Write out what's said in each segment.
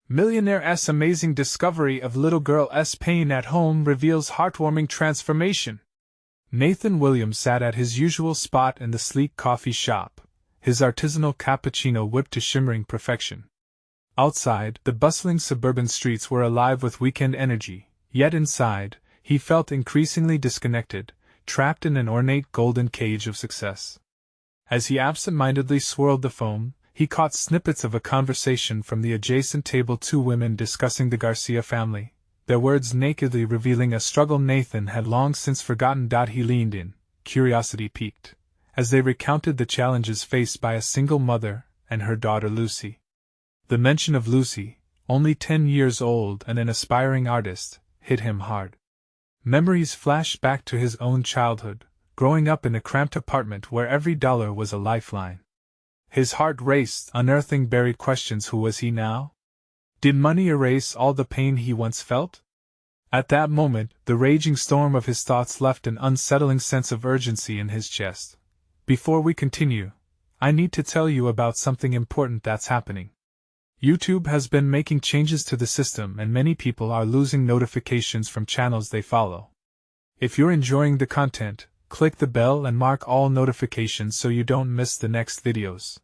Millionaire's amazing discovery of little girl's pain at home reveals heartwarming transformation. Nathan Williams sat at his usual spot in the sleek coffee shop, his artisanal cappuccino whipped to shimmering perfection. Outside, the bustling suburban streets were alive with weekend energy, yet inside, he felt increasingly disconnected, trapped in an ornate golden cage of success. As he absent-mindedly swirled the foam, he caught snippets of a conversation from the adjacent table, two women discussing the Garcia family, their words nakedly revealing a struggle Nathan had long since forgotten. He leaned in, curiosity piqued, as they recounted the challenges faced by a single mother and her daughter Lucy. The mention of Lucy, only 10 years old and an aspiring artist, hit him hard. Memories flashed back to his own childhood, growing up in a cramped apartment where every dollar was a lifeline. His heart raced, unearthing buried questions. Who was he now? Did money erase all the pain he once felt? At that moment, the raging storm of his thoughts left an unsettling sense of urgency in his chest. Before we continue, I need to tell you about something important that's happening. YouTube has been making changes to the system and many people are losing notifications from channels they follow. If you're enjoying the content, click the bell and mark all notifications so you don't miss the next videos.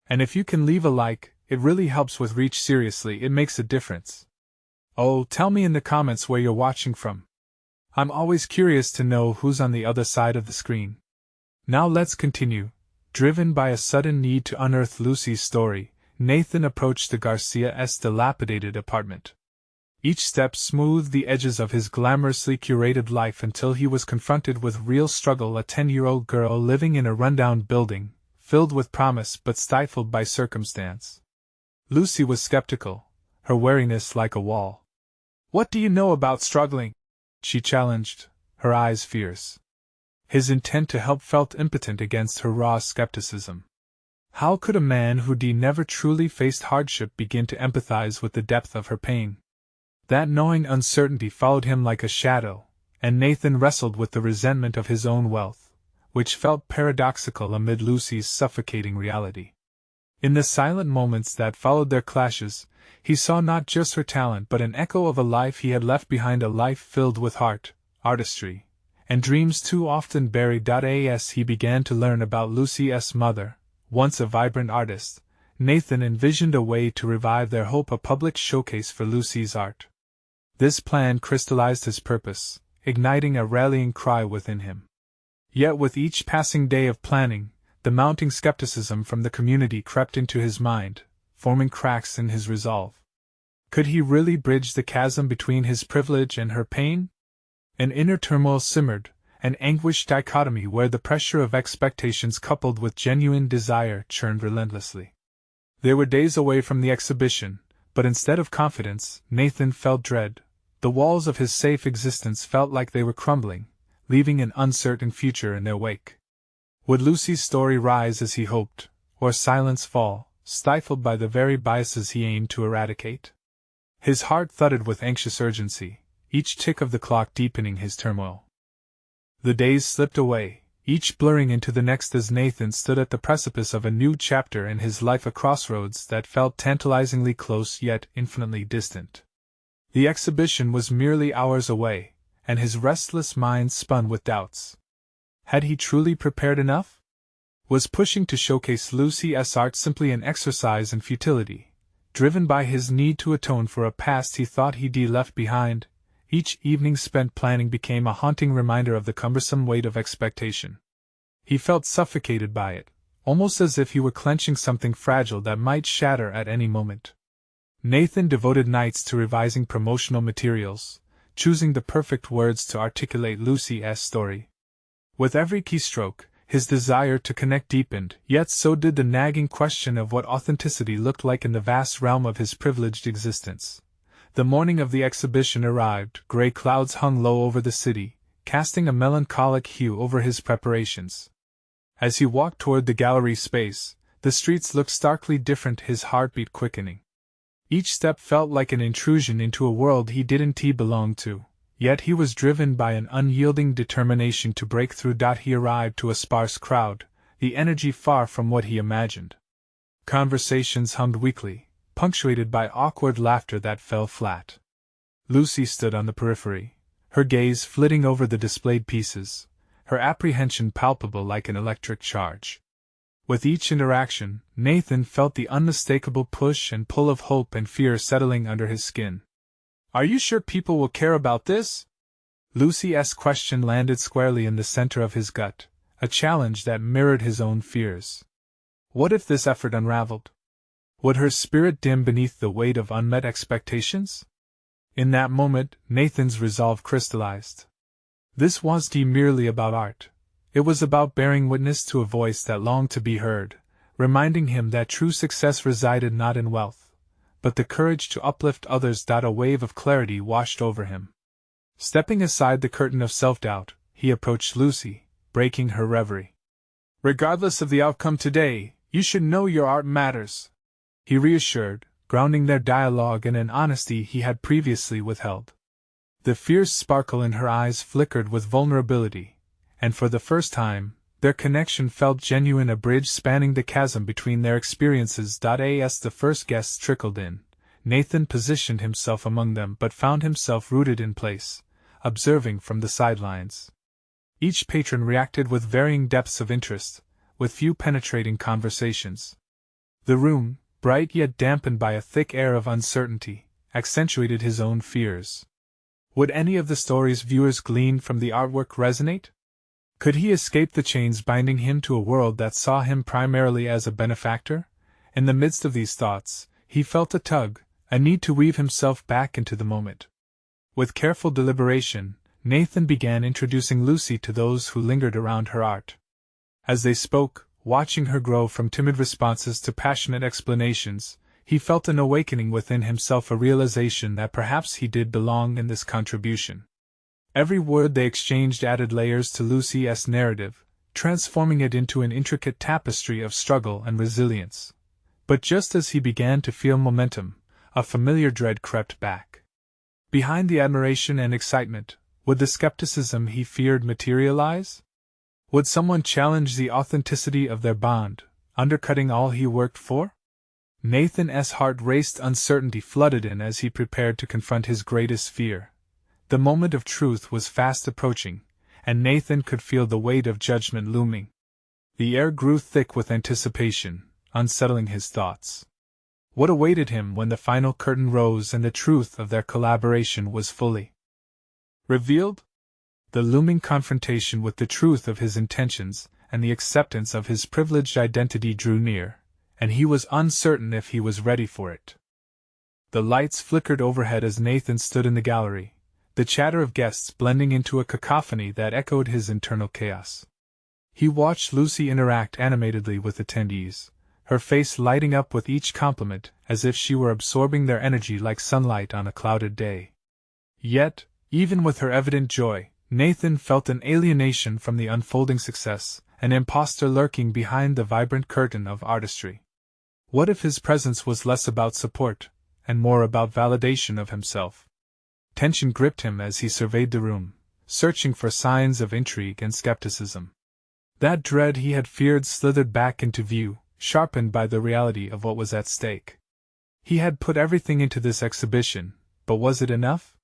And if you can leave a like, it really helps with reach. Seriously, it makes a difference. Oh, tell me in the comments where you're watching from. I'm always curious to know who's on the other side of the screen. Now let's continue. Driven by a sudden need to unearth Lucy's story, Nathan approached the Garcia's dilapidated apartment. Each step smoothed the edges of his glamorously curated life until he was confronted with real struggle. A 10-year-old girl living in a rundown building, filled with promise but stifled by circumstance. Lucy was skeptical, her wariness like a wall. "What do you know about struggling?" she challenged, her eyes fierce. His intent to help felt impotent against her raw skepticism. How could a man who'd never truly faced hardship begin to empathize with the depth of her pain? That gnawing uncertainty followed him like a shadow, and Nathan wrestled with the resentment of his own wealth, which felt paradoxical amid Lucy's suffocating reality. In the silent moments that followed their clashes, he saw not just her talent but an echo of a life he had left behind, a life filled with heart, artistry, and dreams too often buried. As he began to learn about Lucy's mother, once a vibrant artist, Nathan envisioned a way to revive their hope, a public showcase for Lucy's art. This plan crystallized his purpose, igniting a rallying cry within him. Yet with each passing day of planning, the mounting skepticism from the community crept into his mind, forming cracks in his resolve. Could he really bridge the chasm between his privilege and her pain? An inner turmoil simmered, an anguished dichotomy where the pressure of expectations coupled with genuine desire churned relentlessly. They were days away from the exhibition, but instead of confidence, Nathan felt dread. The walls of his safe existence felt like they were crumbling, leaving an uncertain future in their wake. Would Lucy's story rise as he hoped, or silence fall, stifled by the very biases he aimed to eradicate? His heart thudded with anxious urgency, each tick of the clock deepening his turmoil. The days slipped away, each blurring into the next as Nathan stood at the precipice of a new chapter in his life, a crossroads that felt tantalizingly close yet infinitely distant. The exhibition was merely hours away, and his restless mind spun with doubts. Had he truly prepared enough? Was pushing to showcase Lucy's art simply an exercise in futility, driven by his need to atone for a past he thought he'd left behind? Each evening spent planning became a haunting reminder of the cumbersome weight of expectation. He felt suffocated by it, almost as if he were clenching something fragile that might shatter at any moment. Nathan devoted nights to revising promotional materials, choosing the perfect words to articulate Lucy's story. With every keystroke, his desire to connect deepened, yet so did the nagging question of what authenticity looked like in the vast realm of his privileged existence. The morning of the exhibition arrived, gray clouds hung low over the city, casting a melancholic hue over his preparations. As he walked toward the gallery space, the streets looked starkly different, his heartbeat quickening. Each step felt like an intrusion into a world he didn't belong to, yet he was driven by an unyielding determination to break through. He arrived to a sparse crowd, the energy far from what he imagined. Conversations hummed weakly, punctuated by awkward laughter that fell flat. Lucy stood on the periphery, her gaze flitting over the displayed pieces, her apprehension palpable like an electric charge. With each interaction, Nathan felt the unmistakable push and pull of hope and fear settling under his skin. "Are you sure people will care about this?" Lucy's question landed squarely in the center of his gut, a challenge that mirrored his own fears. What if this effort unraveled? Would her spirit dim beneath the weight of unmet expectations? In that moment, Nathan's resolve crystallized. This wasn't merely about art. It was about bearing witness to a voice that longed to be heard, reminding him that true success resided not in wealth, but the courage to uplift others. A wave of clarity washed over him. Stepping aside the curtain of self-doubt, he approached Lucy, breaking her reverie. "Regardless of the outcome today, you should know your art matters," he reassured, grounding their dialogue in an honesty he had previously withheld. The fierce sparkle in her eyes flickered with vulnerability, and for the first time, their connection felt genuine, a bridge spanning the chasm between their experiences. As the first guests trickled in, Nathan positioned himself among them but found himself rooted in place, observing from the sidelines. Each patron reacted with varying depths of interest, with few penetrating conversations. The room, bright yet dampened by a thick air of uncertainty, accentuated his own fears. Would any of the stories viewers gleaned from the artwork resonate? Could he escape the chains binding him to a world that saw him primarily as a benefactor? In the midst of these thoughts, he felt a tug, a need to weave himself back into the moment. With careful deliberation, Nathan began introducing Lucy to those who lingered around her art. As they spoke, watching her grow from timid responses to passionate explanations, he felt an awakening within himself, a realization that perhaps he did belong in this contribution. Every word they exchanged added layers to Lucy's narrative, transforming it into an intricate tapestry of struggle and resilience. But just as he began to feel momentum, a familiar dread crept back. Behind the admiration and excitement, would the skepticism he feared materialize? Would someone challenge the authenticity of their bond, undercutting all he worked for? Nathan's heart raced, uncertainty flooded in as he prepared to confront his greatest fear. The moment of truth was fast approaching, and Nathan could feel the weight of judgment looming. The air grew thick with anticipation, unsettling his thoughts. What awaited him when the final curtain rose and the truth of their collaboration was fully revealed? The looming confrontation with the truth of his intentions and the acceptance of his privileged identity drew near, and he was uncertain if he was ready for it. The lights flickered overhead as Nathan stood in the gallery, the chatter of guests blending into a cacophony that echoed his internal chaos. He watched Lucy interact animatedly with attendees, her face lighting up with each compliment as if she were absorbing their energy like sunlight on a clouded day. Yet, even with her evident joy, Nathan felt an alienation from the unfolding success, an imposter lurking behind the vibrant curtain of artistry. What if his presence was less about support, and more about validation of himself? Tension gripped him as he surveyed the room, searching for signs of intrigue and skepticism. That dread he had feared slithered back into view, sharpened by the reality of what was at stake. He had put everything into this exhibition, but was it enough?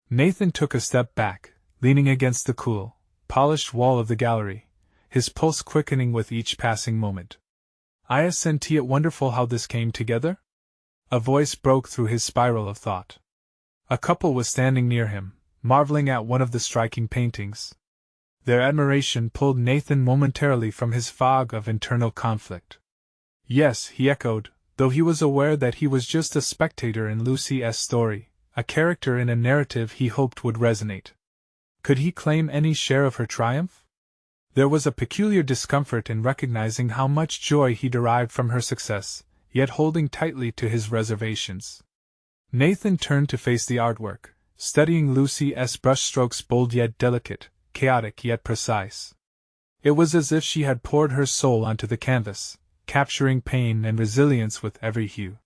Nathan took a step back, leaning against the cool, polished wall of the gallery, his pulse quickening with each passing moment. "Isn't it wonderful how this came together?" A voice broke through his spiral of thought. A couple was standing near him, marveling at one of the striking paintings. Their admiration pulled Nathan momentarily from his fog of internal conflict. "Yes," he echoed, though he was aware that he was just a spectator in Lucy's story, a character in a narrative he hoped would resonate. Could he claim any share of her triumph? There was a peculiar discomfort in recognizing how much joy he derived from her success, yet holding tightly to his reservations. Nathan turned to face the artwork, studying Lucy's brushstrokes, bold yet delicate, chaotic yet precise. It was as if she had poured her soul onto the canvas, capturing pain and resilience with every hue.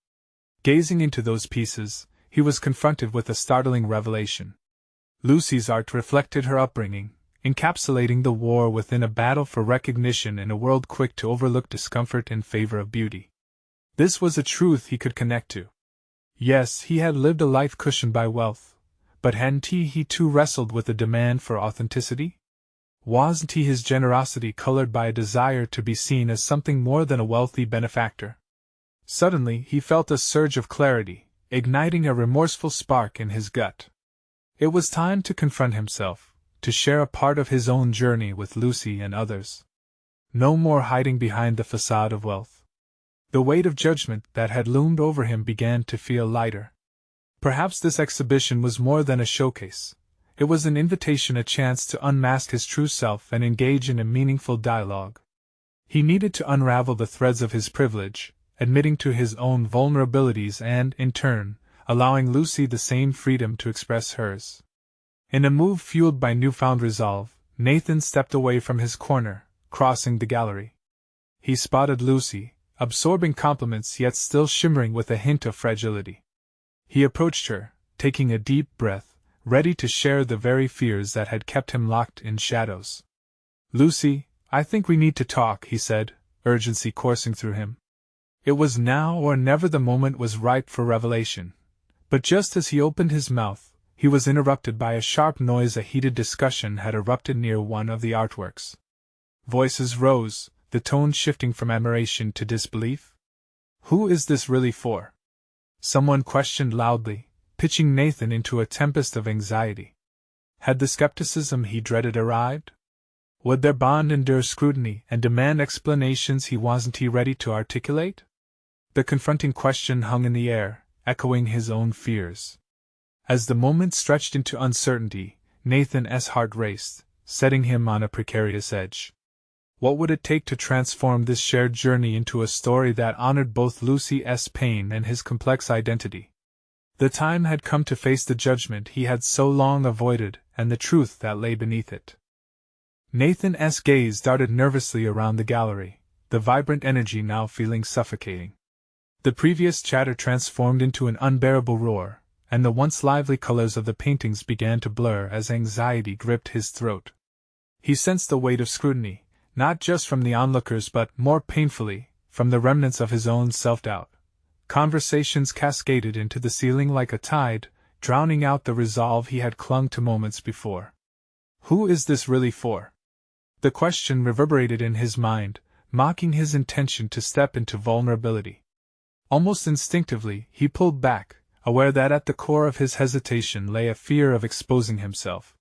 Gazing into those pieces, he was confronted with a startling revelation. Lucy's art reflected her upbringing, encapsulating the war within a battle for recognition in a world quick to overlook discomfort in favor of beauty. This was a truth he could connect to. Yes, he had lived a life cushioned by wealth, but hadn't he too wrestled with the demand for authenticity? Wasn't his generosity colored by a desire to be seen as something more than a wealthy benefactor? Suddenly he felt a surge of clarity, igniting a remorseful spark in his gut. It was time to confront himself, to share a part of his own journey with Lucy and others. No more hiding behind the facade of wealth. The weight of judgment that had loomed over him began to feel lighter. Perhaps this exhibition was more than a showcase. It was an invitation, a chance to unmask his true self and engage in a meaningful dialogue. He needed to unravel the threads of his privilege, admitting to his own vulnerabilities and, in turn, allowing Lucy the same freedom to express hers. In a move fueled by newfound resolve, Nathan stepped away from his corner, crossing the gallery. He spotted Lucy, absorbing compliments yet still shimmering with a hint of fragility. He approached her, taking a deep breath, ready to share the very fears that had kept him locked in shadows. "Lucy, I think we need to talk," he said, urgency coursing through him. It was now or never. The moment was ripe for revelation. But just as he opened his mouth, he was interrupted by a sharp noise. A heated discussion had erupted near one of the artworks. Voices rose, the tone shifting from admiration to disbelief. "Who is this really for?" someone questioned loudly, pitching Nathan into a tempest of anxiety. Had the skepticism he dreaded arrived? Would their bond endure scrutiny and demand explanations he wasn't ready to articulate? The confronting question hung in the air, echoing his own fears. As the moment stretched into uncertainty, Nathan's heart raced, setting him on a precarious edge. What would it take to transform this shared journey into a story that honored both Lucy's pain and his complex identity? The time had come to face the judgment he had so long avoided and the truth that lay beneath it. Nathan's gaze darted nervously around the gallery, the vibrant energy now feeling suffocating. The previous chatter transformed into an unbearable roar, and the once lively colors of the paintings began to blur as anxiety gripped his throat. He sensed the weight of scrutiny, not just from the onlookers but, more painfully, from the remnants of his own self-doubt. Conversations cascaded into the ceiling like a tide, drowning out the resolve he had clung to moments before. Who is this really for? The question reverberated in his mind, mocking his intention to step into vulnerability. Almost instinctively, he pulled back, aware that at the core of his hesitation lay a fear of exposing himself.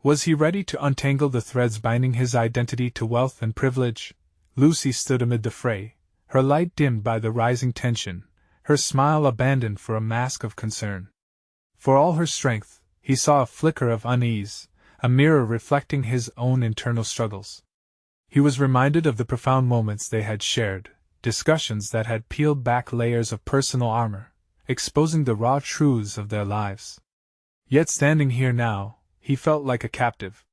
Was he ready to untangle the threads binding his identity to wealth and privilege? Lucy stood amid the fray, her light dimmed by the rising tension, her smile abandoned for a mask of concern. For all her strength, he saw a flicker of unease, a mirror reflecting his own internal struggles. He was reminded of the profound moments they had shared, discussions that had peeled back layers of personal armor, exposing the raw truths of their lives. Yet standing here now, he felt like a captive.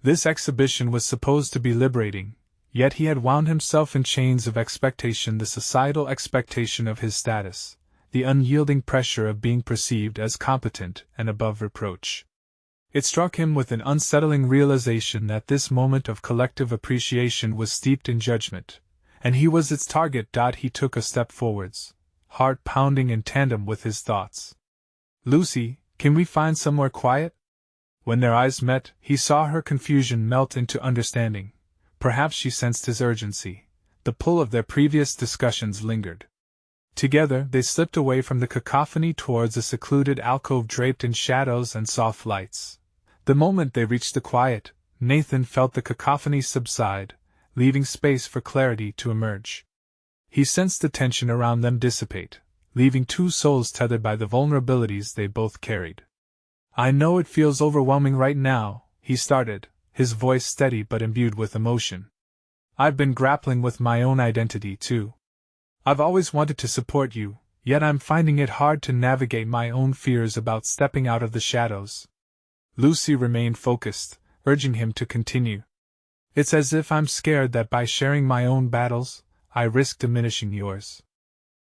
This exhibition was supposed to be liberating, yet he had wound himself in chains of expectation, the societal expectation of his status, the unyielding pressure of being perceived as competent and above reproach. It struck him with an unsettling realization that this moment of collective appreciation was steeped in judgment, and he was its target. He took a step forwards, heart pounding in tandem with his thoughts. "Lucy, can we find somewhere quiet?" When their eyes met, he saw her confusion melt into understanding. Perhaps she sensed his urgency. The pull of their previous discussions lingered. Together, they slipped away from the cacophony towards a secluded alcove draped in shadows and soft lights. The moment they reached the quiet, Nathan felt the cacophony subside, leaving space for clarity to emerge. He sensed the tension around them dissipate, leaving two souls tethered by the vulnerabilities they both carried. "I know it feels overwhelming right now," he started, his voice steady but imbued with emotion. "I've been grappling with my own identity, too. I've always wanted to support you, yet I'm finding it hard to navigate my own fears about stepping out of the shadows." Lucy remained focused, urging him to continue. "It's as if I'm scared that by sharing my own battles, I risk diminishing yours.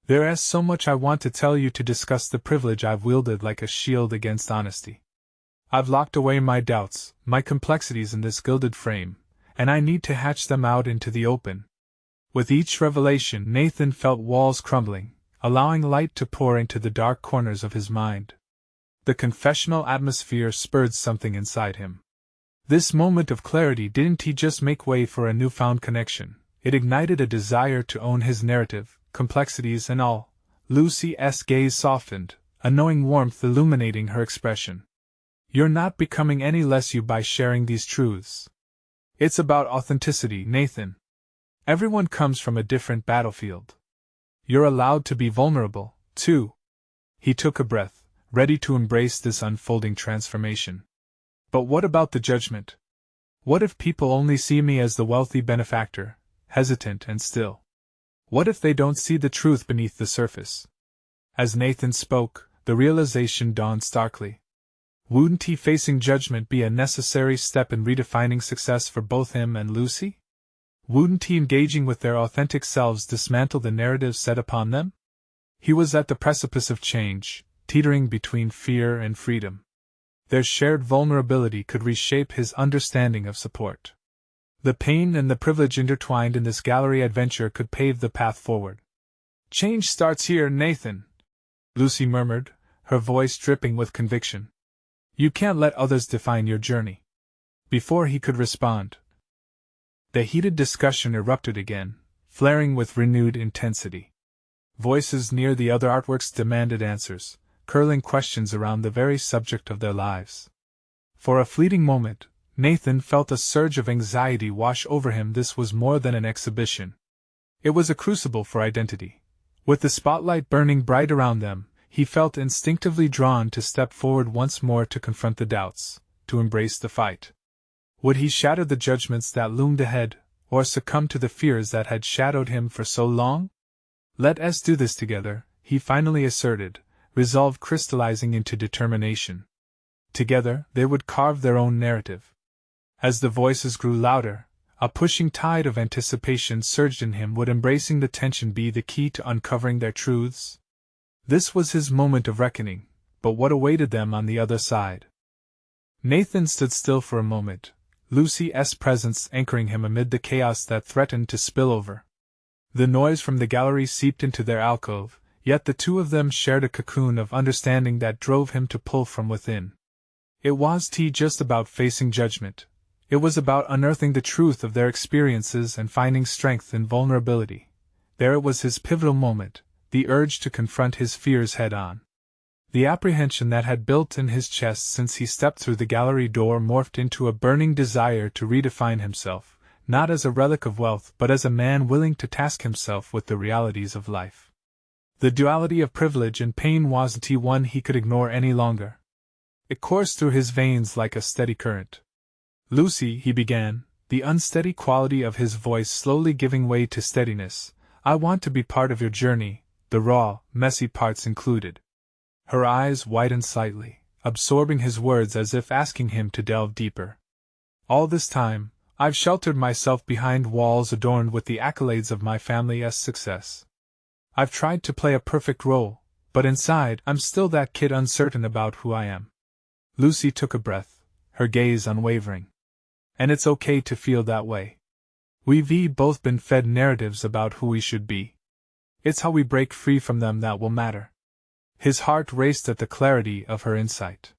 There's so much I want to tell you, to discuss the privilege I've wielded like a shield against honesty. I've locked away my doubts, my complexities in this gilded frame, and I need to hatch them out into the open." With each revelation, Nathan felt walls crumbling, allowing light to pour into the dark corners of his mind. The confessional atmosphere spurred something inside him. This moment of clarity didn't just make way for a newfound connection, it ignited a desire to own his narrative, complexities and all. Lucy's gaze softened, a knowing warmth illuminating her expression. You're not becoming any less you by sharing these truths. It's about authenticity, Nathan. Everyone comes from a different battlefield. You're allowed to be vulnerable, too. He took a breath, ready to embrace this unfolding transformation. But what about the judgment? What if people only see me as the wealthy benefactor, hesitant and still? What if they don't see the truth beneath the surface? As Nathan spoke, the realization dawned starkly. Wouldn't facing judgment be a necessary step in redefining success for both him and Lucy? Wouldn't engaging with their authentic selves dismantle the narrative set upon them? He was at the precipice of change, teetering between fear and freedom. Their shared vulnerability could reshape his understanding of support. The pain and the privilege intertwined in this gallery adventure could pave the path forward. Change starts here, Nathan, Lucy murmured, her voice dripping with conviction. You can't let others define your journey. Before he could respond, the heated discussion erupted again, flaring with renewed intensity. Voices near the other artworks demanded answers, curling questions around the very subject of their lives. For a fleeting moment, Nathan felt a surge of anxiety wash over him. This was more than an exhibition. It was a crucible for identity. With the spotlight burning bright around them, he felt instinctively drawn to step forward once more to confront the doubts, to embrace the fight. Would he shatter the judgments that loomed ahead, or succumb to the fears that had shadowed him for so long? Let us do this together, he finally asserted, resolve crystallizing into determination. Together, they would carve their own narrative. As the voices grew louder, a pushing tide of anticipation surged in him. Would embracing the tension be the key to uncovering their truths? This was his moment of reckoning, but what awaited them on the other side? Nathan stood still for a moment, Lucy's presence anchoring him amid the chaos that threatened to spill over. The noise from the gallery seeped into their alcove, yet the two of them shared a cocoon of understanding that drove him to pull from within. It wasn't just about facing judgment. It was about unearthing the truth of their experiences and finding strength in vulnerability. There it was, his pivotal moment, the urge to confront his fears head-on. The apprehension that had built in his chest since he stepped through the gallery door morphed into a burning desire to redefine himself, not as a relic of wealth but as a man willing to task himself with the realities of life. The duality of privilege and pain wasn't one he could ignore any longer. It coursed through his veins like a steady current. Lucy, he began, the unsteady quality of his voice slowly giving way to steadiness, I want to be part of your journey, the raw, messy parts included. Her eyes widened slightly, absorbing his words as if asking him to delve deeper. All this time, I've sheltered myself behind walls adorned with the accolades of my family's success. I've tried to play a perfect role, but inside I'm still that kid uncertain about who I am. Lucy took a breath, her gaze unwavering. And it's okay to feel that way. We've both been fed narratives about who we should be. It's how we break free from them that will matter. His heart raced at the clarity of her insight.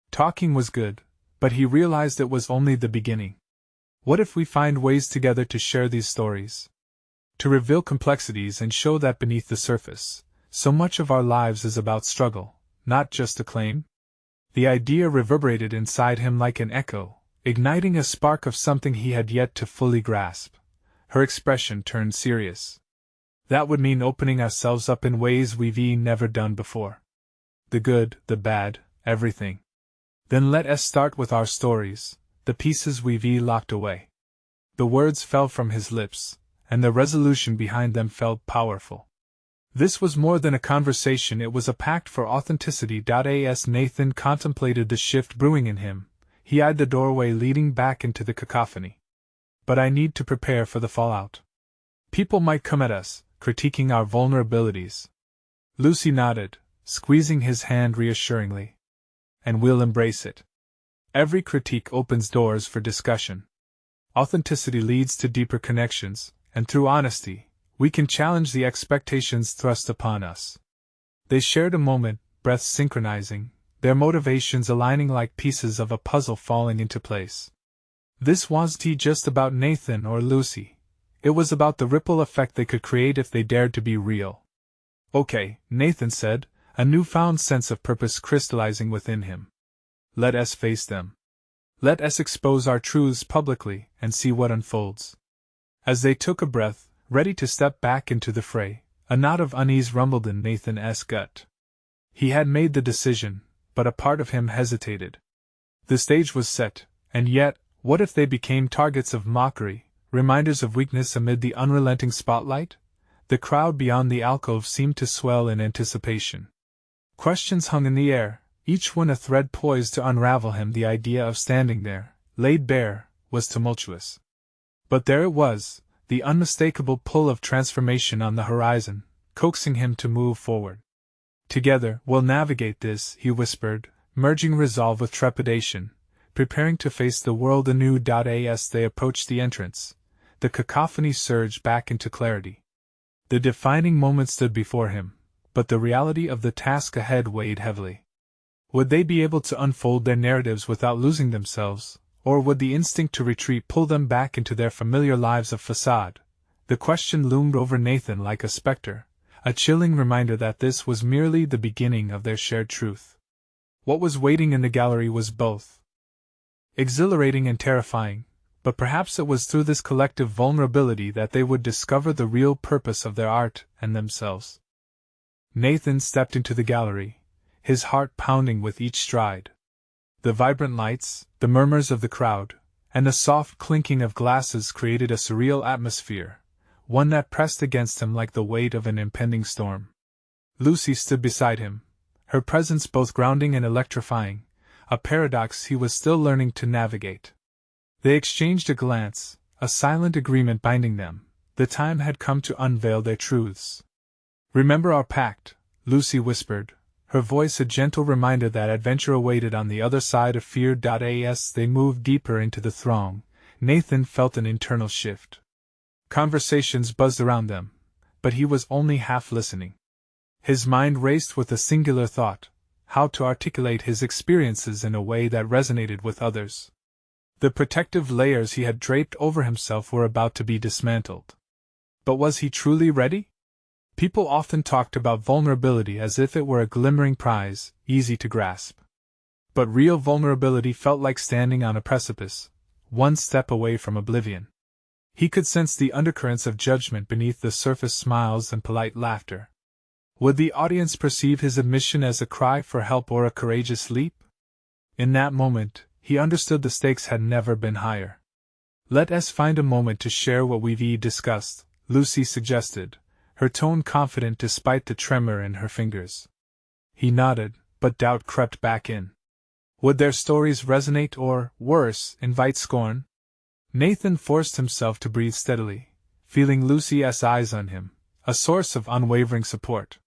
Talking was good, but he realized it was only the beginning. What if we find ways together to share these stories? To reveal complexities and show that beneath the surface, so much of our lives is about struggle, not just acclaim? The idea reverberated inside him like an echo, igniting a spark of something he had yet to fully grasp. Her expression turned serious. That would mean opening ourselves up in ways we've never done before. The good, the bad, everything. Then let us start with our stories, the pieces we've locked away. The words fell from his lips, and the resolution behind them felt powerful. This was more than a conversation, it was a pact for authenticity. As Nathan contemplated the shift brewing in him, he eyed the doorway leading back into the cacophony. But I need to prepare for the fallout. People might come at us, critiquing our vulnerabilities. Lucy nodded, squeezing his hand reassuringly. And we'll embrace it. Every critique opens doors for discussion. Authenticity leads to deeper connections, and through honesty, we can challenge the expectations thrust upon us. They shared a moment, breaths synchronizing, their motivations aligning like pieces of a puzzle falling into place. This wasn't just about Nathan or Lucy. It was about the ripple effect they could create if they dared to be real. Okay, Nathan said, a newfound sense of purpose crystallizing within him. Let us face them. Let us expose our truths publicly and see what unfolds. As they took a breath, ready to step back into the fray, a knot of unease rumbled in Nathan's gut. He had made the decision, but a part of him hesitated. The stage was set, and yet, what if they became targets of mockery, reminders of weakness amid the unrelenting spotlight? The crowd beyond the alcove seemed to swell in anticipation. Questions hung in the air, each one a thread poised to unravel him. The idea of standing there, laid bare, was tumultuous. But there it was, the unmistakable pull of transformation on the horizon, coaxing him to move forward. Together, we'll navigate this, he whispered, merging resolve with trepidation, preparing to face the world anew. As they approached the entrance, the cacophony surged back into clarity. The defining moment stood before him, but the reality of the task ahead weighed heavily. Would they be able to unfold their narratives without losing themselves, or would the instinct to retreat pull them back into their familiar lives of facade? The question loomed over Nathan like a specter, a chilling reminder that this was merely the beginning of their shared truth. What was waiting in the gallery was both exhilarating and terrifying, but perhaps it was through this collective vulnerability that they would discover the real purpose of their art and themselves. Nathan stepped into the gallery, his heart pounding with each stride. The vibrant lights, the murmurs of the crowd, and the soft clinking of glasses created a surreal atmosphere, one that pressed against him like the weight of an impending storm. Lucy stood beside him, her presence both grounding and electrifying, a paradox he was still learning to navigate. They exchanged a glance, a silent agreement binding them. The time had come to unveil their truths. Remember our pact, Lucy whispered, her voice a gentle reminder that adventure awaited on the other side of fear. As they moved deeper into the throng, Nathan felt an internal shift. Conversations buzzed around them, but he was only half listening. His mind raced with a singular thought: how to articulate his experiences in a way that resonated with others. The protective layers he had draped over himself were about to be dismantled. But was he truly ready? People often talked about vulnerability as if it were a glimmering prize, easy to grasp. But real vulnerability felt like standing on a precipice, one step away from oblivion. He could sense the undercurrents of judgment beneath the surface smiles and polite laughter. Would the audience perceive his admission as a cry for help or a courageous leap? In that moment, he understood the stakes had never been higher. Let us find a moment to share what we've discussed, Lucy suggested, her tone confident despite the tremor in her fingers. He nodded, but doubt crept back in. Would their stories resonate or, worse, invite scorn? Nathan forced himself to breathe steadily, feeling Lucy's eyes on him, a source of unwavering support.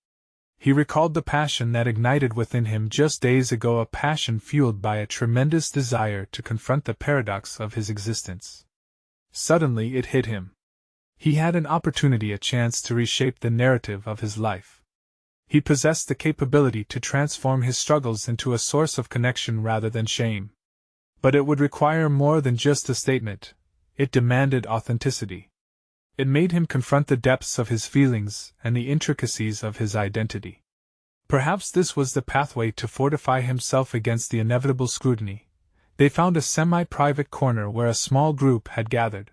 He recalled the passion that ignited within him just days ago, a passion fueled by a tremendous desire to confront the paradox of his existence. Suddenly it hit him. He had an opportunity, a chance to reshape the narrative of his life. He possessed the capability to transform his struggles into a source of connection rather than shame. But it would require more than just a statement. It demanded authenticity. It made him confront the depths of his feelings and the intricacies of his identity. Perhaps this was the pathway to fortify himself against the inevitable scrutiny. They found a semi-private corner where a small group had gathered.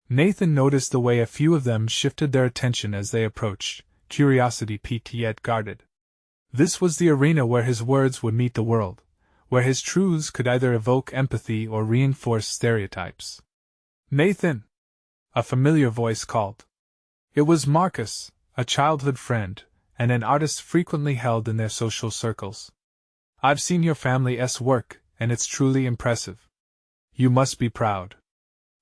Nathan noticed the way a few of them shifted their attention as they approached, curiosity piqued yet guarded. This was the arena where his words would meet the world, where his truths could either evoke empathy or reinforce stereotypes. Nathan! A familiar voice called. It was Marcus, a childhood friend, and an artist frequently held in their social circles. I've seen your family's work, and it's truly impressive. You must be proud.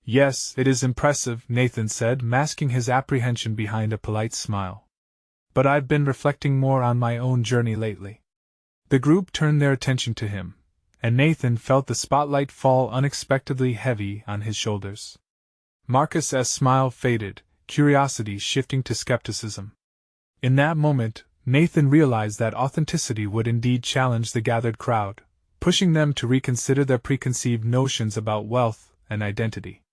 Yes, it is impressive, Nathan said, masking his apprehension behind a polite smile. But I've been reflecting more on my own journey lately. The group turned their attention to him, and Nathan felt the spotlight fall unexpectedly heavy on his shoulders. Marcus's smile faded, curiosity shifting to skepticism. In that moment, Nathan realized that authenticity would indeed challenge the gathered crowd, pushing them to reconsider their preconceived notions about wealth and identity.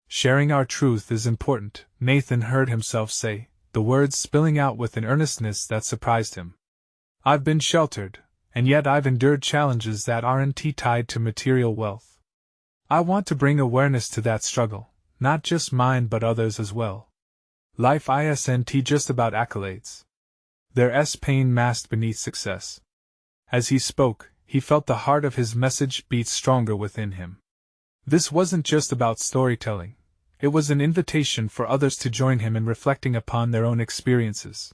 Sharing our truth is important, Nathan heard himself say, the words spilling out with an earnestness that surprised him. I've been sheltered, and yet I've endured challenges that aren't tied to material wealth. I want to bring awareness to that struggle, not just mine but others as well. Life isn't just about accolades. There's pain masked beneath success. As he spoke, he felt the heart of his message beat stronger within him. This wasn't just about storytelling. It was an invitation for others to join him in reflecting upon their own experiences.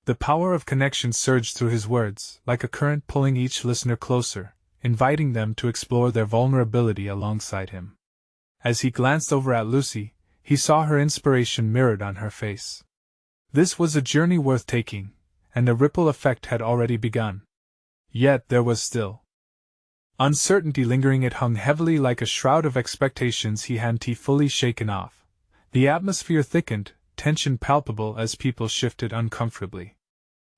The power of connection surged through his words, like a current pulling each listener closer, inviting them to explore their vulnerability alongside him. As he glanced over at Lucy, he saw her inspiration mirrored on her face. This was a journey worth taking, and the ripple effect had already begun. Yet there was still uncertainty lingering. It hung heavily like a shroud of expectations he hadn't fully shaken off. The atmosphere thickened, tension palpable as people shifted uncomfortably.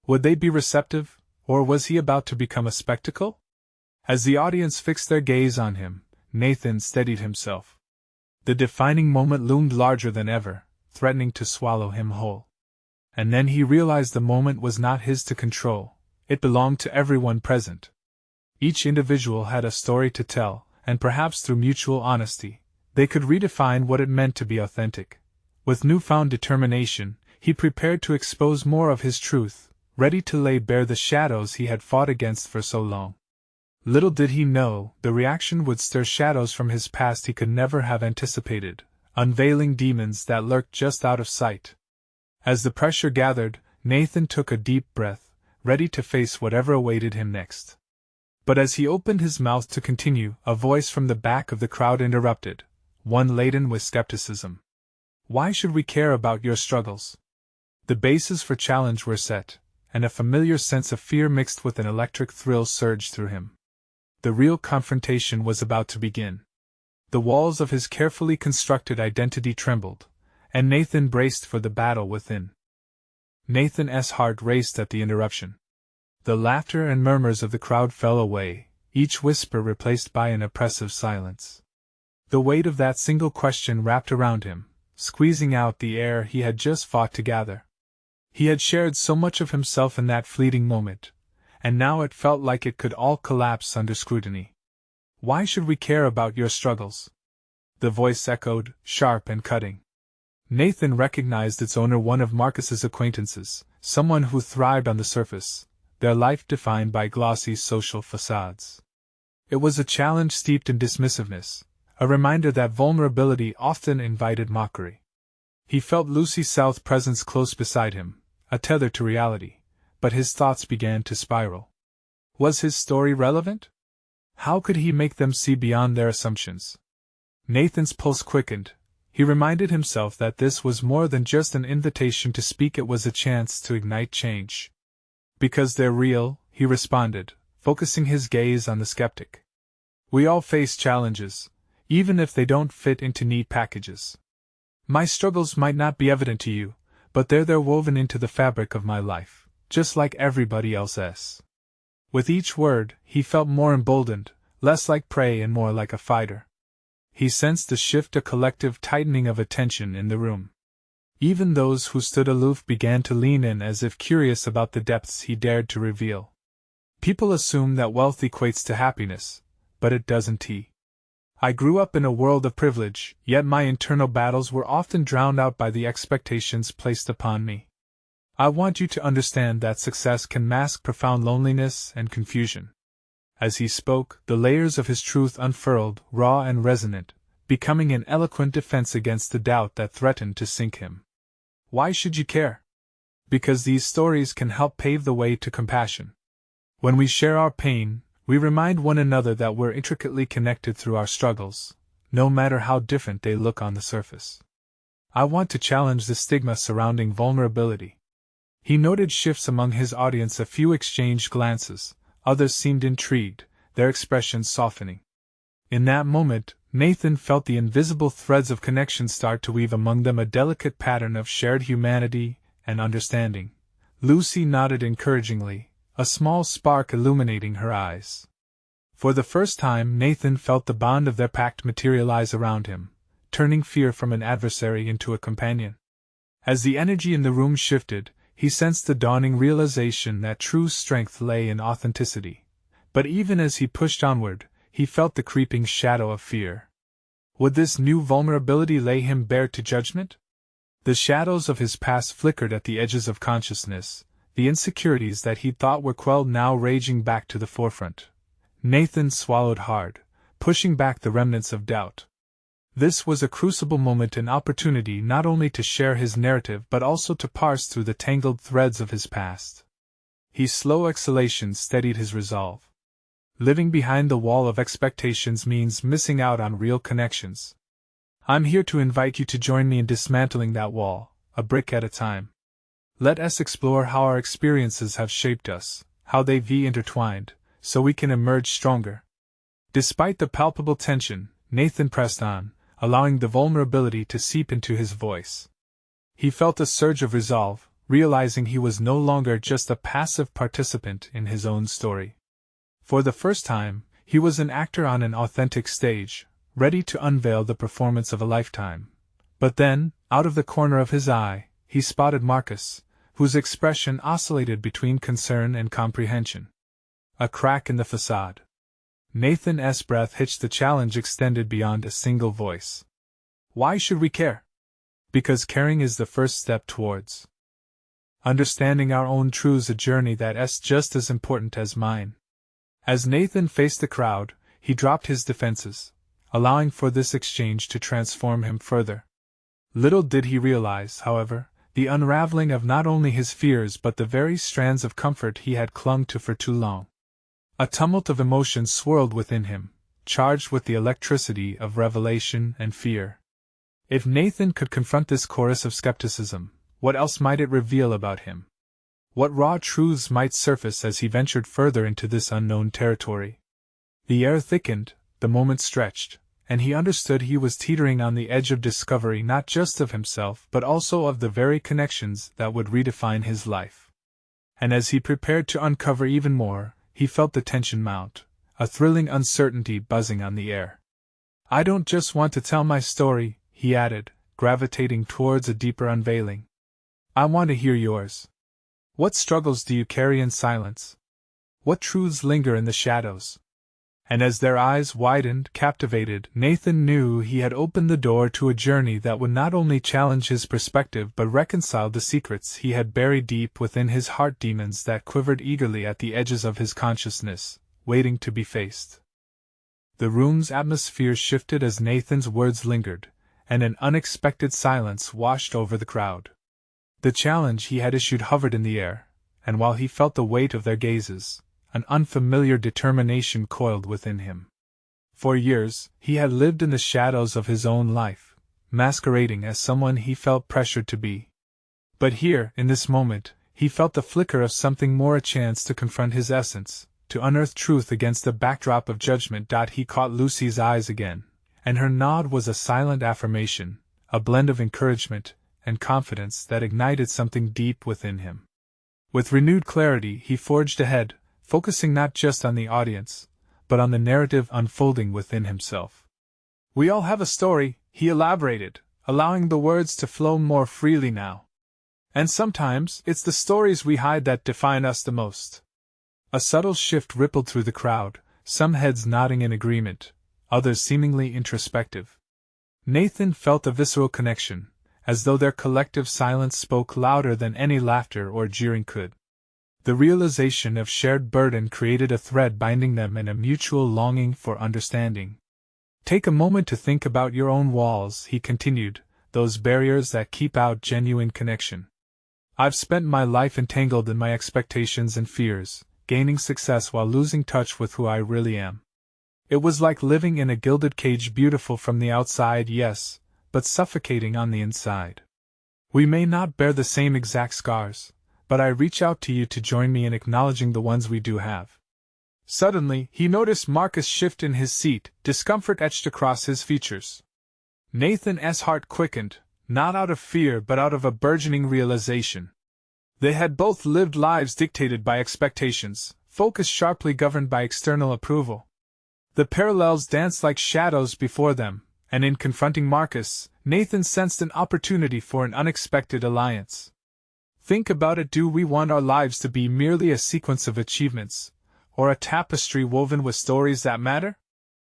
Would they be receptive, or was he about to become a spectacle? As the audience fixed their gaze on him, Nathan steadied himself. The defining moment loomed larger than ever, threatening to swallow him whole. And then he realized the moment was not his to control, it belonged to everyone present. Each individual had a story to tell, and perhaps through mutual honesty, they could redefine what it meant to be authentic. With newfound determination, he prepared to expose more of his truth, ready to lay bare the shadows he had fought against for so long. Little did he know, the reaction would stir shadows from his past he could never have anticipated, unveiling demons that lurked just out of sight. As the pressure gathered, Nathan took a deep breath, ready to face whatever awaited him next. But as he opened his mouth to continue, a voice from the back of the crowd interrupted, one laden with skepticism. Why should we care about your struggles? The bases for challenge were set, and a familiar sense of fear mixed with an electric thrill surged through him. The real confrontation was about to begin. The walls of his carefully constructed identity trembled, and Nathan braced for the battle within. Nathan's heart raced at the interruption. The laughter and murmurs of the crowd fell away, each whisper replaced by an oppressive silence. The weight of that single question wrapped around him, squeezing out the air he had just fought to gather. He had shared so much of himself in that fleeting moment, and now it felt like it could all collapse under scrutiny. Why should we care about your struggles? The voice echoed, sharp and cutting. Nathan recognized its owner, one of Marcus's acquaintances, someone who thrived on the surface, their life defined by glossy social facades. It was a challenge steeped in dismissiveness, a reminder that vulnerability often invited mockery. He felt Lucy South's presence close beside him, a tether to reality, but his thoughts began to spiral. Was his story relevant? How could he make them see beyond their assumptions? Nathan's pulse quickened. He reminded himself that this was more than just an invitation to speak, it was a chance to ignite change. Because they're real, he responded, focusing his gaze on the skeptic. We all face challenges, even if they don't fit into neat packages. My struggles might not be evident to you, but they're woven into the fabric of my life, just like everybody else's. With each word, he felt more emboldened, less like prey and more like a fighter. He sensed a shift, a collective tightening of attention in the room. Even those who stood aloof began to lean in as if curious about the depths he dared to reveal. People assume that wealth equates to happiness, but it doesn't. I grew up in a world of privilege, yet my internal battles were often drowned out by the expectations placed upon me. I want you to understand that success can mask profound loneliness and confusion. As he spoke, the layers of his truth unfurled, raw and resonant, becoming an eloquent defense against the doubt that threatened to sink him. Why should you care? Because these stories can help pave the way to compassion. When we share our pain, we remind one another that we're intricately connected through our struggles, no matter how different they look on the surface. I want to challenge the stigma surrounding vulnerability. He noted shifts among his audience, a few exchanged glances, others seemed intrigued, their expressions softening. In that moment, Nathan felt the invisible threads of connection start to weave among them a delicate pattern of shared humanity and understanding. Lucy nodded encouragingly, a small spark illuminating her eyes. For the first time, Nathan felt the bond of their pact materialize around him, turning fear from an adversary into a companion. As the energy in the room shifted, he sensed the dawning realization that true strength lay in authenticity. But even as he pushed onward, he felt the creeping shadow of fear. Would this new vulnerability lay him bare to judgment? The shadows of his past flickered at the edges of consciousness, the insecurities that he thought were quelled now raging back to the forefront. Nathan swallowed hard, pushing back the remnants of doubt. This was a crucible moment, an opportunity not only to share his narrative but also to parse through the tangled threads of his past. His slow exhalation steadied his resolve. Living behind the wall of expectations means missing out on real connections. I'm here to invite you to join me in dismantling that wall, a brick at a time. Let us explore how our experiences have shaped us, how they've intertwined, so we can emerge stronger. Despite the palpable tension, Nathan pressed on, allowing the vulnerability to seep into his voice. He felt a surge of resolve, realizing he was no longer just a passive participant in his own story. For the first time, he was an actor on an authentic stage, ready to unveil the performance of a lifetime. But then, out of the corner of his eye, he spotted Marcus, whose expression oscillated between concern and comprehension. A crack in the facade. Nathan's breath hitched. The challenge extended beyond a single voice. Why should we care? Because caring is the first step towards understanding our own truths, a journey that's just as important as mine. As Nathan faced the crowd, he dropped his defenses, allowing for this exchange to transform him further. Little did he realize, however, the unraveling of not only his fears but the very strands of comfort he had clung to for too long. A tumult of emotions swirled within him, charged with the electricity of revelation and fear. If Nathan could confront this chorus of skepticism, what else might it reveal about him? What raw truths might surface as he ventured further into this unknown territory? The air thickened, the moment stretched, and he understood he was teetering on the edge of discovery, not just of himself but also of the very connections that would redefine his life. And as he prepared to uncover even more, he felt the tension mount, a thrilling uncertainty buzzing on the air. I don't just want to tell my story, he added, gravitating towards a deeper unveiling. I want to hear yours. What struggles do you carry in silence? What truths linger in the shadows? And as their eyes widened, captivated, Nathan knew he had opened the door to a journey that would not only challenge his perspective but reconcile the secrets he had buried deep within his heart, demons that quivered eagerly at the edges of his consciousness, waiting to be faced. The room's atmosphere shifted as Nathan's words lingered, and an unexpected silence washed over the crowd. The challenge he had issued hovered in the air, and while he felt the weight of their gazes, an unfamiliar determination coiled within him. For years, he had lived in the shadows of his own life, masquerading as someone he felt pressured to be. But here, in this moment, he felt the flicker of something more, a chance to confront his essence, to unearth truth against the backdrop of judgment. He caught Lucy's eyes again, and her nod was a silent affirmation, a blend of encouragement and confidence that ignited something deep within him. With renewed clarity, he forged ahead, focusing not just on the audience, but on the narrative unfolding within himself. We all have a story, he elaborated, allowing the words to flow more freely now. And sometimes, it's the stories we hide that define us the most. A subtle shift rippled through the crowd, some heads nodding in agreement, others seemingly introspective. Nathan felt a visceral connection, as though their collective silence spoke louder than any laughter or jeering could. The realization of shared burden created a thread binding them and a mutual longing for understanding. Take a moment to think about your own walls, he continued, those barriers that keep out genuine connection. I've spent my life entangled in my expectations and fears, gaining success while losing touch with who I really am. It was like living in a gilded cage, beautiful from the outside, yes, but suffocating on the inside. We may not bear the same exact scars, but I reach out to you to join me in acknowledging the ones we do have. Suddenly, he noticed Marcus shift in his seat, discomfort etched across his features. Nathan's heart quickened, not out of fear but out of a burgeoning realization. They had both lived lives dictated by expectations, focus sharply governed by external approval. The parallels danced like shadows before them, and in confronting Marcus, Nathan sensed an opportunity for an unexpected alliance. Think about it: do we want our lives to be merely a sequence of achievements, or a tapestry woven with stories that matter?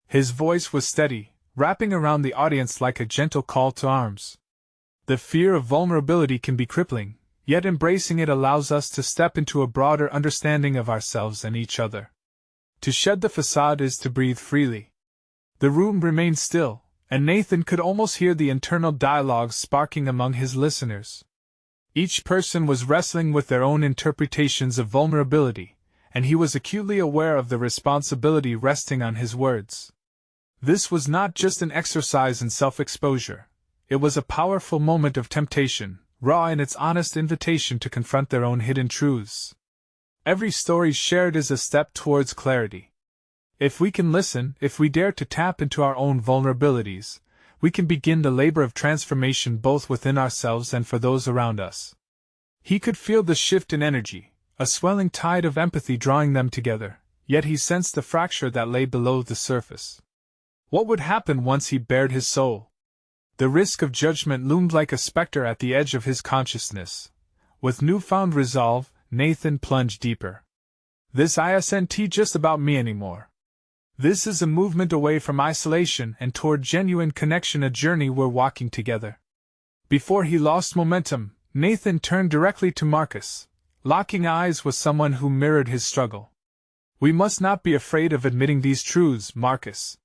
His voice was steady, wrapping around the audience like a gentle call to arms. The fear of vulnerability can be crippling, yet embracing it allows us to step into a broader understanding of ourselves and each other. To shed the facade is to breathe freely. The room remained still, and Nathan could almost hear the internal dialogue sparking among his listeners. Each person was wrestling with their own interpretations of vulnerability, and he was acutely aware of the responsibility resting on his words. This was not just an exercise in self-exposure. It was a powerful moment of temptation, raw in its honest invitation to confront their own hidden truths. Every story shared is a step towards clarity. If we can listen, if we dare to tap into our own vulnerabilities, we can begin the labor of transformation both within ourselves and for those around us. He could feel the shift in energy, a swelling tide of empathy drawing them together, yet he sensed the fracture that lay below the surface. What would happen once he bared his soul? The risk of judgment loomed like a specter at the edge of his consciousness. With newfound resolve, Nathan plunged deeper. This isn't just about me anymore. This is a movement away from isolation and toward genuine connection, a journey we're walking together. Before he lost momentum, Nathan turned directly to Marcus, locking eyes with someone who mirrored his struggle. We must not be afraid of admitting these truths, Marcus.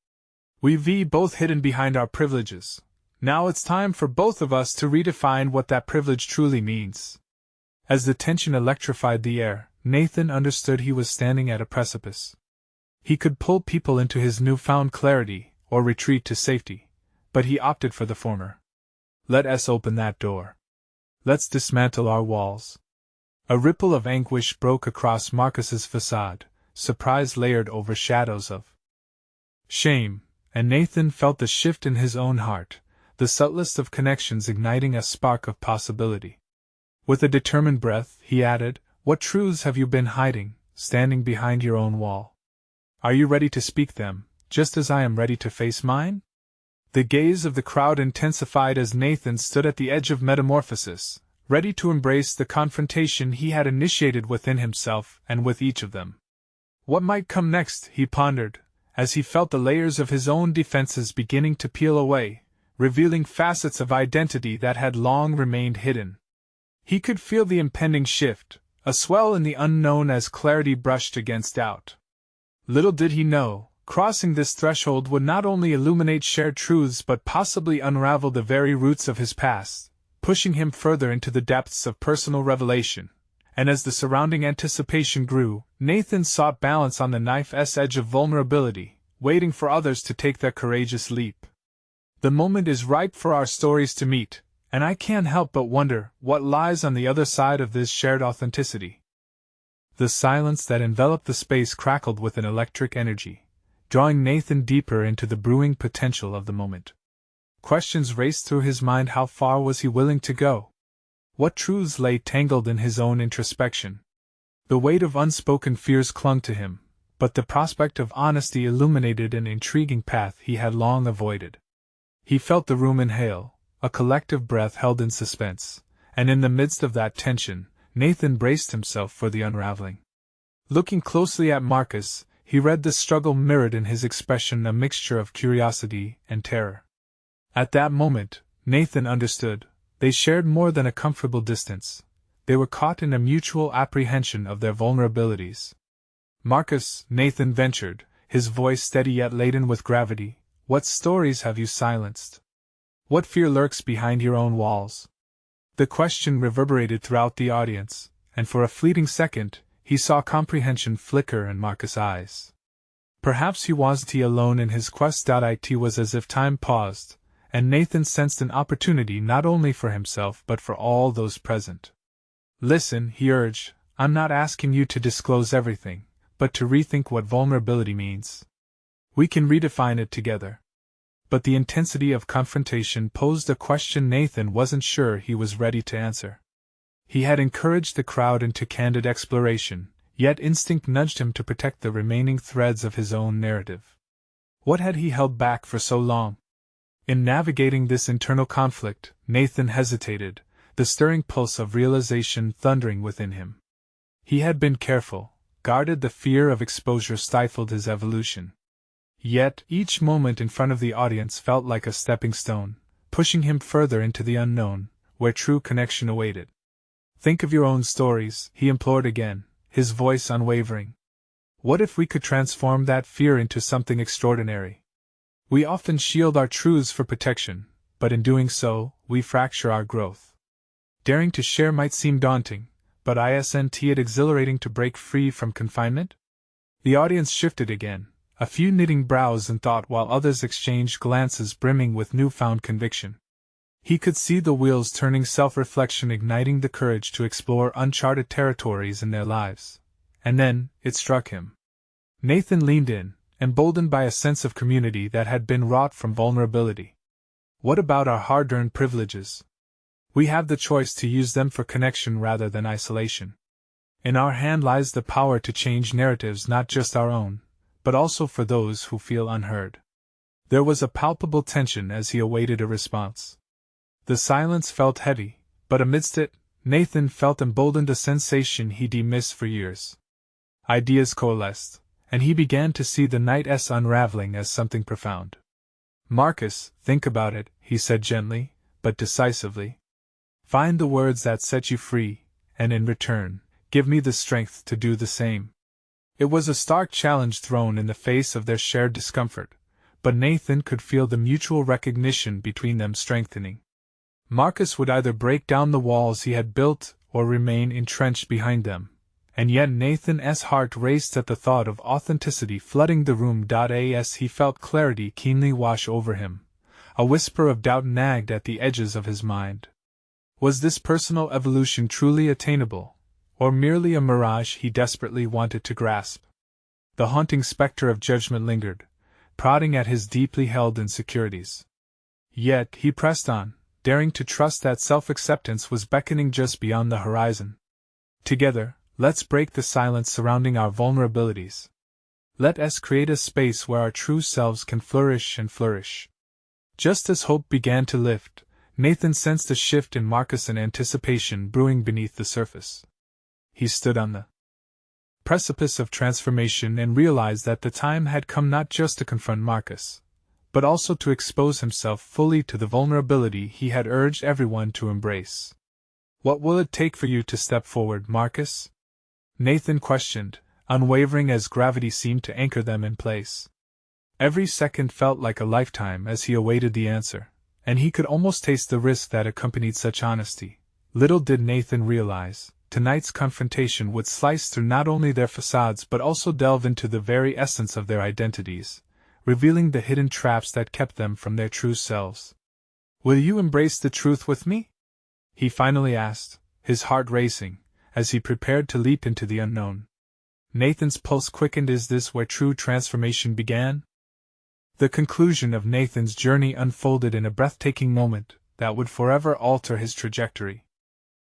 We've both hidden behind our privileges. Now it's time for both of us to redefine what that privilege truly means. As the tension electrified the air, Nathan understood he was standing at a precipice. He could pull people into his newfound clarity, or retreat to safety, but he opted for the former. Let us open that door. Let's dismantle our walls. A ripple of anguish broke across Marcus's facade, surprise layered over shadows of shame, and Nathan felt the shift in his own heart, the subtlest of connections igniting a spark of possibility. With a determined breath, he added, "What truths have you been hiding, standing behind your own wall? Are you ready to speak them, just as I am ready to face mine?" The gaze of the crowd intensified as Nathan stood at the edge of metamorphosis, ready to embrace the confrontation he had initiated within himself and with each of them. What might come next, he pondered, as he felt the layers of his own defenses beginning to peel away, revealing facets of identity that had long remained hidden. He could feel the impending shift, a swell in the unknown as clarity brushed against doubt. Little did he know, crossing this threshold would not only illuminate shared truths but possibly unravel the very roots of his past, pushing him further into the depths of personal revelation. And as the surrounding anticipation grew, Nathan sought balance on the knife's edge of vulnerability, waiting for others to take their courageous leap. The moment is ripe for our stories to meet, and I can't help but wonder what lies on the other side of this shared authenticity. The silence that enveloped the space crackled with an electric energy, drawing Nathan deeper into the brewing potential of the moment. Questions raced through his mind. How far was he willing to go? What truths lay tangled in his own introspection? The weight of unspoken fears clung to him, but the prospect of honesty illuminated an intriguing path he had long avoided. He felt the room inhale, a collective breath held in suspense, and in the midst of that tension, Nathan braced himself for the unraveling. Looking closely at Marcus, he read the struggle mirrored in his expression, a mixture of curiosity and terror. At that moment, Nathan understood. They shared more than a comfortable distance. They were caught in a mutual apprehension of their vulnerabilities. "Marcus," Nathan ventured, his voice steady yet laden with gravity, "what stories have you silenced? What fear lurks behind your own walls?" The question reverberated throughout the audience, and for a fleeting second, he saw comprehension flicker in Marcus' eyes. Perhaps he wasn't alone in his quest. It was as if time paused, and Nathan sensed an opportunity not only for himself but for all those present. "Listen," he urged, "I'm not asking you to disclose everything, but to rethink what vulnerability means. We can redefine it together. But the intensity of confrontation posed a question Nathan wasn't sure he was ready to answer. He had encouraged the crowd into candid exploration, yet instinct nudged him to protect the remaining threads of his own narrative. What had he held back for so long? In navigating this internal conflict, Nathan hesitated, the stirring pulse of realization thundering within him. He had been careful, guarded, the fear of exposure stifled his evolution. Yet, each moment in front of the audience felt like a stepping stone, pushing him further into the unknown, where true connection awaited. Think of your own stories, he implored again, his voice unwavering. What if we could transform that fear into something extraordinary? We often shield our truths for protection, but in doing so, we fracture our growth. Daring to share might seem daunting, but isn't it exhilarating to break free from confinement? The audience shifted again, a few knitting brows in thought while others exchanged glances brimming with newfound conviction. He could see the wheels turning, self-reflection igniting the courage to explore uncharted territories in their lives. And then, it struck him. Nathan leaned in, emboldened by a sense of community that had been wrought from vulnerability. What about our hard-earned privileges? We have the choice to use them for connection rather than isolation. In our hand lies the power to change narratives, not just our own, but also for those who feel unheard. There was a palpable tension as he awaited a response. The silence felt heavy, but amidst it, Nathan felt emboldened, a sensation he'd missed for years. Ideas coalesced, and he began to see the night's unraveling as something profound. Marcus, think about it, he said gently, but decisively. Find the words that set you free, and in return, give me the strength to do the same. It was a stark challenge thrown in the face of their shared discomfort, but Nathan could feel the mutual recognition between them strengthening. Marcus would either break down the walls he had built or remain entrenched behind them, and yet Nathan's heart raced at the thought of authenticity flooding the room. As he felt clarity keenly wash over him, a whisper of doubt nagged at the edges of his mind. Was this personal evolution truly attainable, or merely a mirage he desperately wanted to grasp? The haunting specter of judgment lingered, prodding at his deeply held insecurities. Yet he pressed on, daring to trust that self-acceptance was beckoning just beyond the horizon. Together, let's break the silence surrounding our vulnerabilities. Let us create a space where our true selves can flourish and flourish. Just as hope began to lift, Nathan sensed a shift in Marcus, and anticipation brewing beneath the surface. He stood on the precipice of transformation and realized that the time had come not just to confront Marcus, but also to expose himself fully to the vulnerability he had urged everyone to embrace. What will it take for you to step forward, Marcus? Nathan questioned, unwavering as gravity seemed to anchor them in place. Every second felt like a lifetime as he awaited the answer, and he could almost taste the risk that accompanied such honesty. Little did Nathan realize, tonight's confrontation would slice through not only their facades but also delve into the very essence of their identities, revealing the hidden traps that kept them from their true selves. Will you embrace the truth with me? He finally asked, his heart racing, as he prepared to leap into the unknown. Nathan's pulse quickened. Is this where true transformation began? The conclusion of Nathan's journey unfolded in a breathtaking moment that would forever alter his trajectory.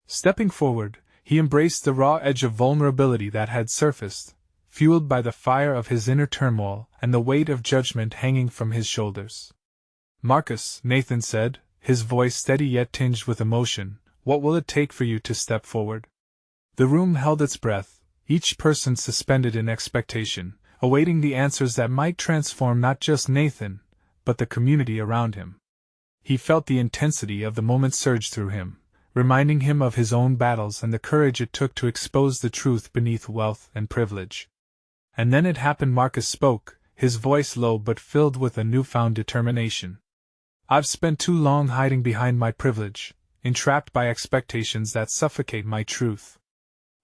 Stepping forward, he embraced the raw edge of vulnerability that had surfaced, fueled by the fire of his inner turmoil and the weight of judgment hanging from his shoulders. Marcus, Nathan said, his voice steady yet tinged with emotion, what will it take for you to step forward? The room held its breath, each person suspended in expectation, awaiting the answers that might transform not just Nathan, but the community around him. He felt the intensity of the moment surge through him, reminding him of his own battles and the courage it took to expose the truth beneath wealth and privilege. And then it happened. Marcus spoke, his voice low but filled with a newfound determination. I've spent too long hiding behind my privilege, entrapped by expectations that suffocate my truth.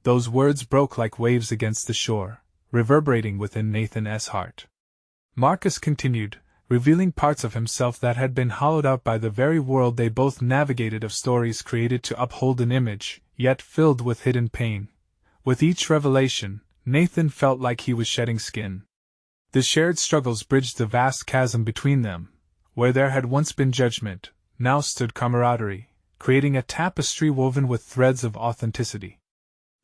Those words broke like waves against the shore, reverberating within Nathan's heart. Marcus continued, revealing parts of himself that had been hollowed out by the very world they both navigated, of stories created to uphold an image, yet filled with hidden pain. With each revelation, Nathan felt like he was shedding skin. The shared struggles bridged the vast chasm between them. Where there had once been judgment, now stood camaraderie, creating a tapestry woven with threads of authenticity.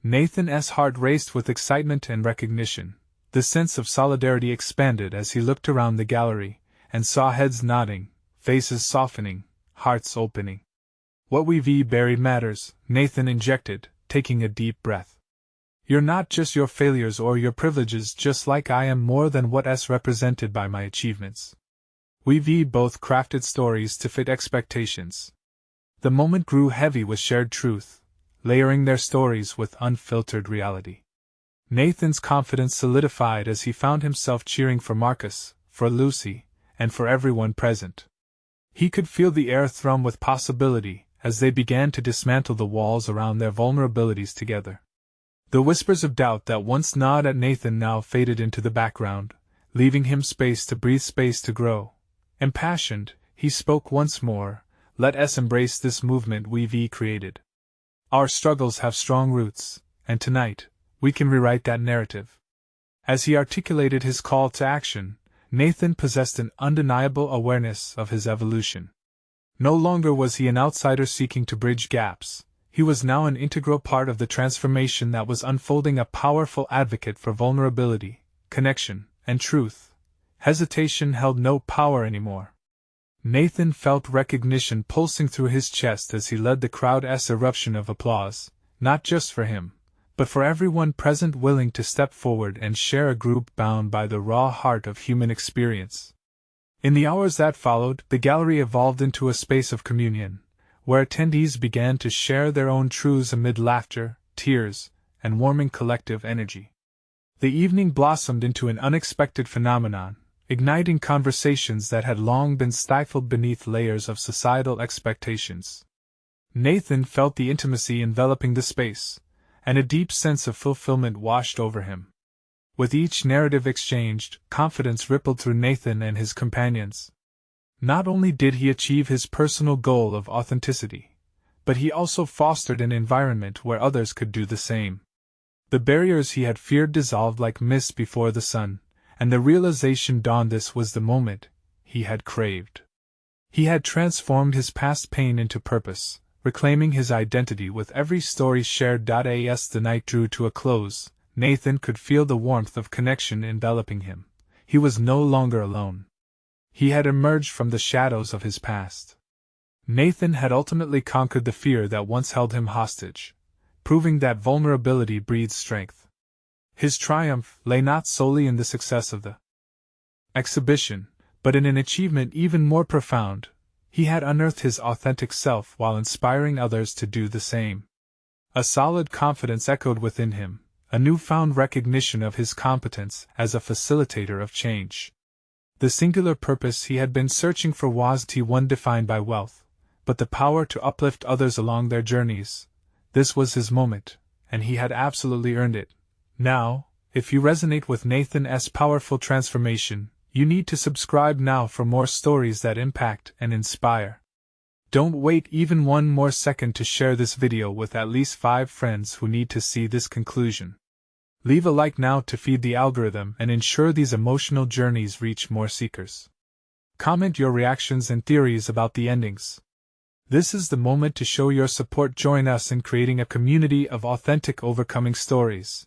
Nathan's heart raced with excitement and recognition. The sense of solidarity expanded as he looked around the gallery, and saw heads nodding, faces softening, hearts opening. What we've buried matters, Nathan injected, taking a deep breath. You're not just your failures or your privileges, just like I am more than what's represented by my achievements. We've both crafted stories to fit expectations. The moment grew heavy with shared truth, layering their stories with unfiltered reality. Nathan's confidence solidified as he found himself cheering for Marcus, for Lucy, and for everyone present. He could feel the air thrum with possibility as they began to dismantle the walls around their vulnerabilities together. The whispers of doubt that once gnawed at Nathan now faded into the background, leaving him space to breathe, space to grow. Impassioned, he spoke once more, "Let us embrace this movement we've created. Our struggles have strong roots, and tonight, we can rewrite that narrative." As he articulated his call to action, Nathan possessed an undeniable awareness of his evolution. No longer was he an outsider seeking to bridge gaps. He was now an integral part of the transformation that was unfolding, a powerful advocate for vulnerability, connection, and truth. Hesitation held no power anymore. Nathan felt recognition pulsing through his chest as he led the crowd's eruption of applause, not just for him, but for everyone present willing to step forward and share a group bound by the raw heart of human experience. In the hours that followed, the gallery evolved into a space of communion, where attendees began to share their own truths amid laughter, tears, and warming collective energy. The evening blossomed into an unexpected phenomenon, igniting conversations that had long been stifled beneath layers of societal expectations. Nathan felt the intimacy enveloping the space, and a deep sense of fulfillment washed over him. With each narrative exchanged, confidence rippled through Nathan and his companions. Not only did he achieve his personal goal of authenticity, but he also fostered an environment where others could do the same. The barriers he had feared dissolved like mist before the sun, and the realization dawned this was the moment he had craved. He had transformed his past pain into purpose, reclaiming his identity with every story shared. As the night drew to a close, Nathan could feel the warmth of connection enveloping him. He was no longer alone. He had emerged from the shadows of his past. Nathan had ultimately conquered the fear that once held him hostage, proving that vulnerability breeds strength. His triumph lay not solely in the success of the exhibition, but in an achievement even more profound. He had unearthed his authentic self while inspiring others to do the same. A solid confidence echoed within him, a newfound recognition of his competence as a facilitator of change. The singular purpose he had been searching for wasn't one defined by wealth, but the power to uplift others along their journeys. This was his moment, and he had absolutely earned it. Now, if you resonate with Nathan's powerful transformation, you need to subscribe now for more stories that impact and inspire. Don't wait even one more second to share this video with at least 5 friends who need to see this conclusion. Leave a like now to feed the algorithm and ensure these emotional journeys reach more seekers. Comment your reactions and theories about the endings. This is the moment to show your support. Join us in creating a community of authentic overcoming stories.